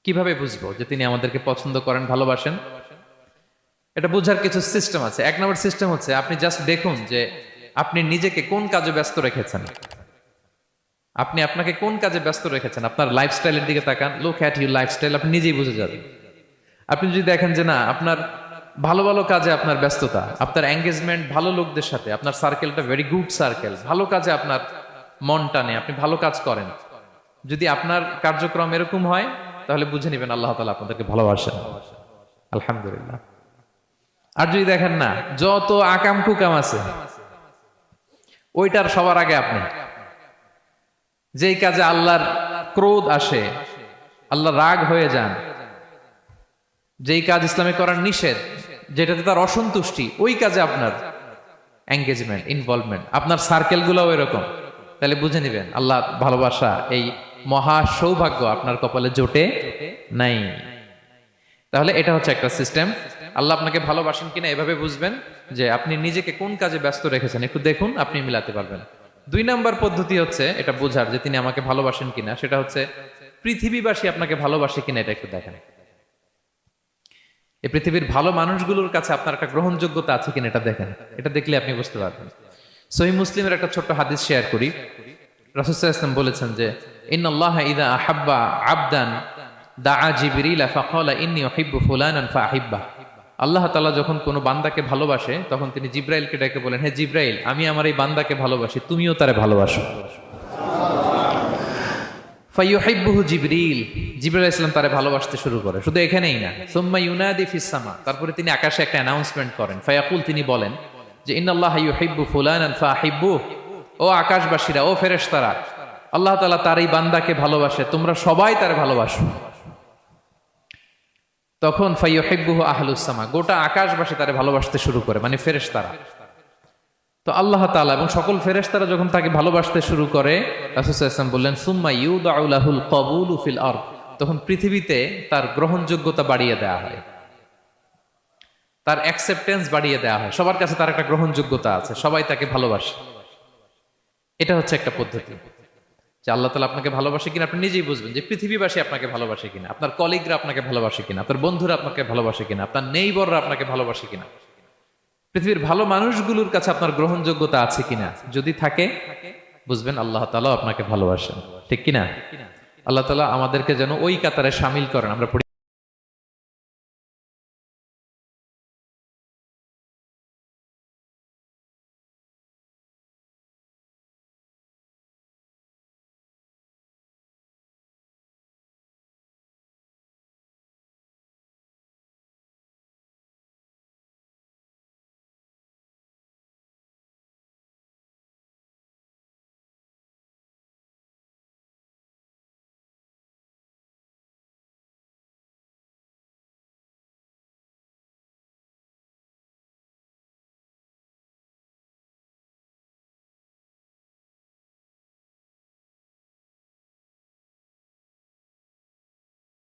কিভাবে বুঝবো যে তিনি আমাদেরকে পছন্দ করেন, ভালোবাসেন? এটা বোঝার কিছু সিস্টেম আছে। এক নম্বর সিস্টেম হচ্ছে আপনি জাস্ট দেখুন যে আপনি নিজেকে কোন কাজে ব্যস্ত রেখেছেন। আপনি আপনাকে কোন কাজে ব্যস্ত রেখেছেন, আপনার লাইফস্টাইলের দিকে তাকান, লুক অ্যাট ইউর লাইফস্টাইল, আপনি নিজেই বুঝে যাবেন। আপনি যদি দেখেন যে না, আপনার ভালো ভালো কাজে আপনার ব্যস্ততা, আপনার এঙ্গেজমেন্ট ভালো লোকদের সাথে, আপনার সার্কেলটা ভেরি গুড সার্কেল, ভালো কাজে আপনার মন টানে, আপনি ভালো কাজ করেন, যদি আপনার কার্যক্রম এরকম হয়, তাহলে বুঝে নেবেন আল্লাহ তাআলা আপনাদেরকে ভালোবাসেন। আলহামদুলিল্লাহ। আর যদি দেখেন না, যত আকাম কুকাম আছে ওইটার সবার আগে আপনি, যেই কাজে আল্লাহর ক্রোধ আসে, আল্লাহ রাগ হয়ে যান, যেই কাজ ইসলামে করার নিষেধ, যেটাতে তার অসন্তুষ্টি, ওই কাজে আপনার এঙ্গেজমেন্ট, ইনভলভমেন্ট, আপনার সার্কেল গুলাও এরকম, তাহলে বুঝে নিবেন আল্লাহ ভালোবাসা, এই মহা সৌভাগ্য আপনার কপালে জোটে নাই। তাহলে এটা হচ্ছে একটা সিস্টেম। আল্লাহ আপনাকে ভালোবাসেন কিনা এভাবে বুঝবেন যে আপনি নিজেকে কোন কাজে ব্যস্ত রেখেছেন, একটু দেখুন, আপনি মিলাতে পারবেন। দুই নাম্বার পদ্ধতি হচ্ছে এটা বোঝার যে তিনি আমাকে ভালোবাসেন কিনা, সেটা হচ্ছে পৃথিবীবাসী আপনাকে ভালোবাসে কিনা, এটা একটু দেখেন। এই পৃথিবীর ভালো মানুষগুলোর কাছে আপনার একটা গ্রহণযোগ্যতা আছে কিনা, এটা দেখেন। এটা দেখলে আপনি বুঝতে পারবেন। সহিহ মুসলিমের একটা ছোট্ট হাদিস শেয়ার করি। রাসূল সাল্লাল্লাহু আলাইহি ওয়াসাল্লাম বলেছেন যে ইন্নাল্লাহা ইযা আহাব্বা আবদান দাআ জিবরিল ফাকালা ইন্নী উহিব্বু ফুলানান ফাআহিব্বা। আল্লাহ তাআলা যখন কোনো বান্দাকে ভালোবাসে, তখন তিনি জিবরাইলকে ডেকে বলেন, হে জিবরাইল, আমি আমার এই বান্দাকে ভালোবাসি, তুমিও তারে ভালোবাসো। ফায়ুহিব্বুহু জিবরিল, জিবরাইল আলাইহিস সালাম তারে ভালোবাসতে শুরু করে। শুধু এখানেই না, সুম্মা ইউনাদি ফিস সামা, তারপরে তিনি আকাশে একটা অ্যানাউন্সমেন্ট করেন। ফায়াকুল, তিনি বলেন যে ইন্নাল্লাহা ইউহিব্বু ফুলানান ফাআহিব্বু, ও আকাশবাসীরা, ও ফেরেশতারা, আল্লাহ তাআলা তার এই বান্দাকে ভালোবাসে, তোমরা সবাই তারে ভালোবাসো। তখন ফায়ুহিব্বুহু আহলুস সামা, গোটা আকাশবাসী তারে ভালোবাসতে শুরু করে, মানে ফেরেশতারা। তো আল্লাহ তাআলা এবং সকল ফেরেশতারা যখন তাকে ভালোবাসতে শুরু করে, রাসূল সাল্লাল্লাহু আলাইহি ওয়াসাল্লাম বললেন সুম্মা ইউদাউ লাহুল কবুলু ফিল আরদ, তখন পৃথিবীতে তার গ্রহণযোগ্যতা বাড়িয়ে দেওয়া হয়, তার অ্যাকসেপ্টেন্স বাড়িয়ে দেওয়া হয়, সবার কাছে তার একটা গ্রহণযোগ্যতা আছে, সবাই তাকে ভালোবাসে। এটা হচ্ছে একটা পদ্ধতি যে আল্লাহ তাআলা আপনাকে ভালোবাসে কিনা আপনি নিজেই বুঝবেন, যে পৃথিবীবাসী আপনাকে ভালোবাসে কিনা, আপনার কলিগরা আপনাকে ভালোবাসে কিনা, আপনার বন্ধুরা আপনাকে ভালোবাসে কিনা, আপনার নেইবররা আপনাকে ভালোবাসে কিনা, পৃথিবীর ভালো মানুষগুলোর কাছে আপনার গ্রহণযোগ্যতা আছে কিনা। যদি থাকে, বুঝবেন আল্লাহ তাআলা আপনাকে ভালোবাসেন। ঠিক কিনা? আল্লাহ তাআলা আমাদেরকে যেন ওই কাতারে শামিল করেন। আমরা